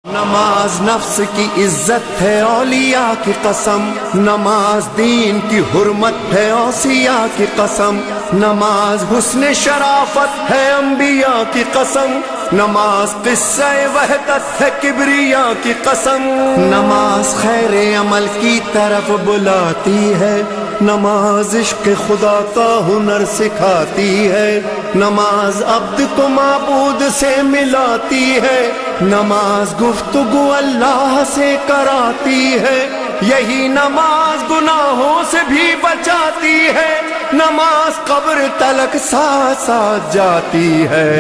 نماز نفس کی عزت ہے اولیاء کی قسم، نماز دین کی حرمت ہے اوصیاء کی قسم، نماز حسن شرافت ہے انبیاء کی قسم، نماز قصہ وحدت ہے کبریاء کی قسم، نماز خیر عمل کی طرف بلاتی ہے، نماز عشق خدا کا ہنر سکھاتی ہے، نماز عبد کو معبود سے ملاتی ہے، نماز گفتگو اللہ سے کراتی ہے، یہی نماز گناہوں سے بھی بچاتی ہے، نماز قبر تلک ساتھ ساتھ جاتی ہے۔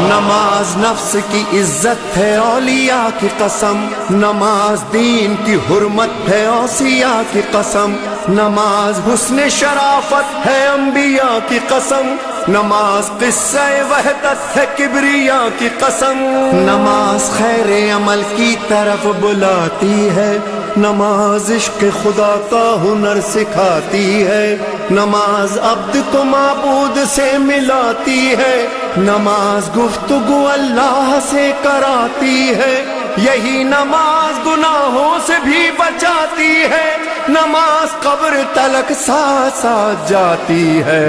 نماز نفس کی عزت ہے اولیاء کی قسم، نماز دین کی حرمت ہے اوصیاء کی قسم، نماز حسن شرافت ہے انبیاء کی قسم، نماز قصہ وحدت ہے کبریاء کی قسم، نماز خیر عمل کی طرف بلاتی ہے، نماز عشق خدا کا ہنر سکھاتی ہے، نماز عبد کو معبود سے ملاتی ہے، نماز گفتگو اللہ سے کراتی ہے، یہی نماز گناہوں سے بھی بچاتی ہے، نماز قبر تلک ساتھ ساتھ جاتی ہے۔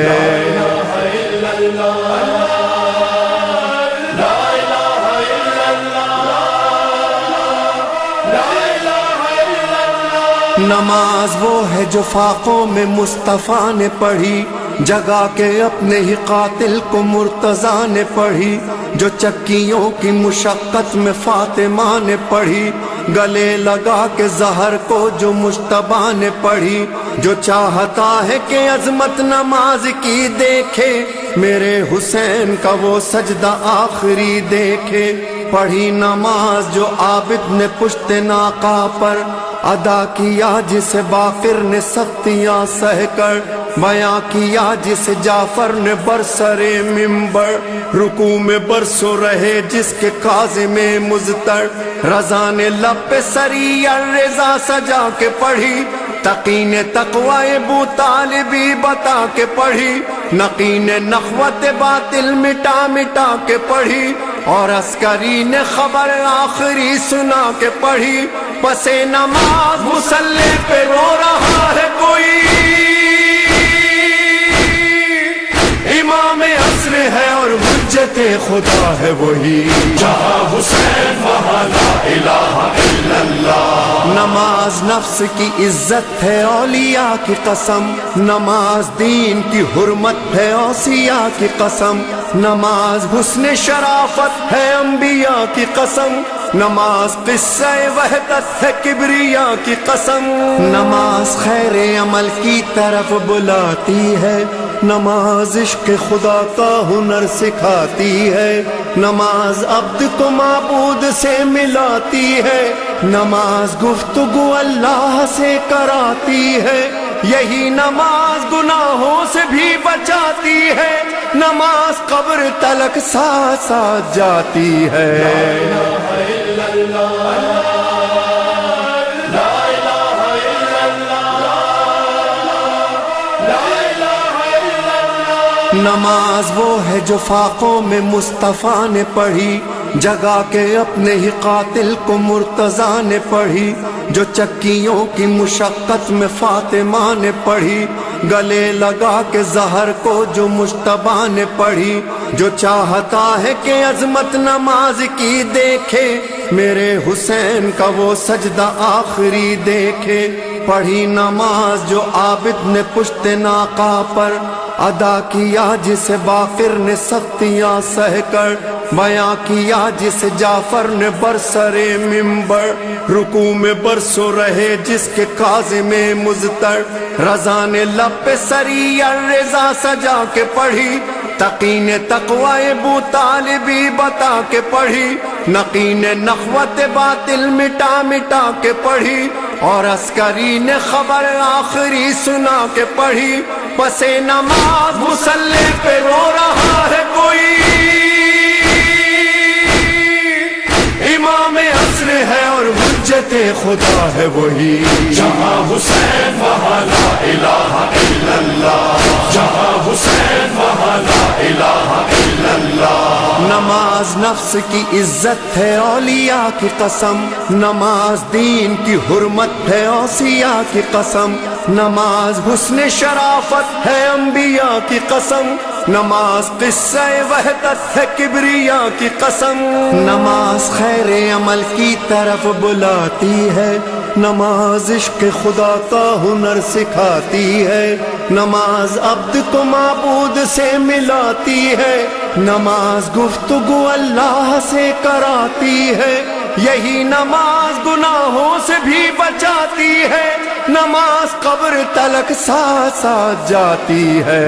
نماز وہ ہے جو فاقوں میں مصطفیٰ نے پڑھی، جگا کے اپنے ہی قاتل کو مرتضیٰ نے پڑھی، جو چکیوں کی مشقت میں فاطمہ نے پڑھی، گلے لگا کے زہر کو جو مجتبیٰ نے پڑھی، جو چاہتا ہے کہ عظمت نماز کی دیکھے، میرے حسین کا وہ سجدہ آخری دیکھے، پڑھی نماز جو عابد نے پشت ناقہ پر ادا کیا، جسے باقر نے سختیاں سہ کر بیاں کیا، جسے جعفر نے برسر منبر رکوع میں برسوں رہے، جس کے کاظم مضطر رضا نے لب پہ سری الرضا سجا کے پڑھی، تقی نے تقوی ابو طالبی بتا کے پڑھی، نقی نے نخوت باطل مٹا مٹا کے پڑھی، اور عسکری نے خبر آخری سنا کے پڑھی، پس نماز مصلی پہ رو رہا ہے کوئی، امام عصر ہے اور حجت خدا ہے وہی، جہاں حسین وہاں لا الہ الا اللہ۔ نماز نفس کی عزت ہے اولیاء کی قسم، نماز دین کی حرمت ہے اوصیاء کی قسم، نماز حسن شرافت ہے انبیاء کی قسم، نماز قصہ وحدت ہے کبریاء کی قسم، نماز خیر عمل کی طرف بلاتی ہے، نماز عشق خدا کا ہنر سکھاتی ہے، نماز عبد کو معبود سے ملاتی ہے، نماز گفتگو اللہ سے کراتی ہے، یہی نماز گناہوں سے بھی بچاتی ہے، نماز قبر تلک ساتھ ساتھ جاتی ہے۔ نماز وہ ہے جو فاقوں میں مصطفیٰ نے پڑھی، جگا کے اپنے ہی قاتل کو مرتضیٰ نے پڑھی، جو چکیوں کی مشقت میں فاطمہ نے پڑھی، گلے لگا کے زہر کو جو مجتبیٰ نے پڑھی، جو چاہتا ہے کہ عظمت نماز کی دیکھے، میرے حسین کا وہ سجدہ آخری دیکھے، پڑھی نماز جو عابد نے پشت ناقہ پر ادا کیا، جسے باقر نے سختیاں سہ کر بیاں کیا، جسے جعفر نے برسر منبر رکوع میں برسوں رہے، جس کے کاظم مضطر رضا نے لب پہ سری الرضا سجا کے پڑھی، تقی نے تقوی ابو طالبی بتا کے پڑھی، نقی نے نخوت باطل مٹا مٹا کے پڑھی، اور عسکری نے خبر آخری سنا کے پڑھی، پس نماز مصلی پہ رو رہا ہے کوئی، امام عصر ہے اور حجت خدا ہے وہی، جہاں حسین وہاں لا نماز نفس کی عزت ہے اولیاء کی قسم، نماز دین کی حرمت ہے اوصیاء کی قسم، نماز حسن شرافت ہے انبیاء کی قسم، نماز قصہ وحدت ہے کبریاء کی قسم، نماز خیر عمل کی طرف بلاتی ہے، نماز عشق خدا کا ہنر سکھاتی ہے، نماز عبد کو معبود سے ملاتی ہے، نماز گفتگو اللہ سے کراتی ہے، یہی نماز گناہوں سے بھی بچاتی ہے، نماز قبر تلک ساتھ ساتھ جاتی ہے۔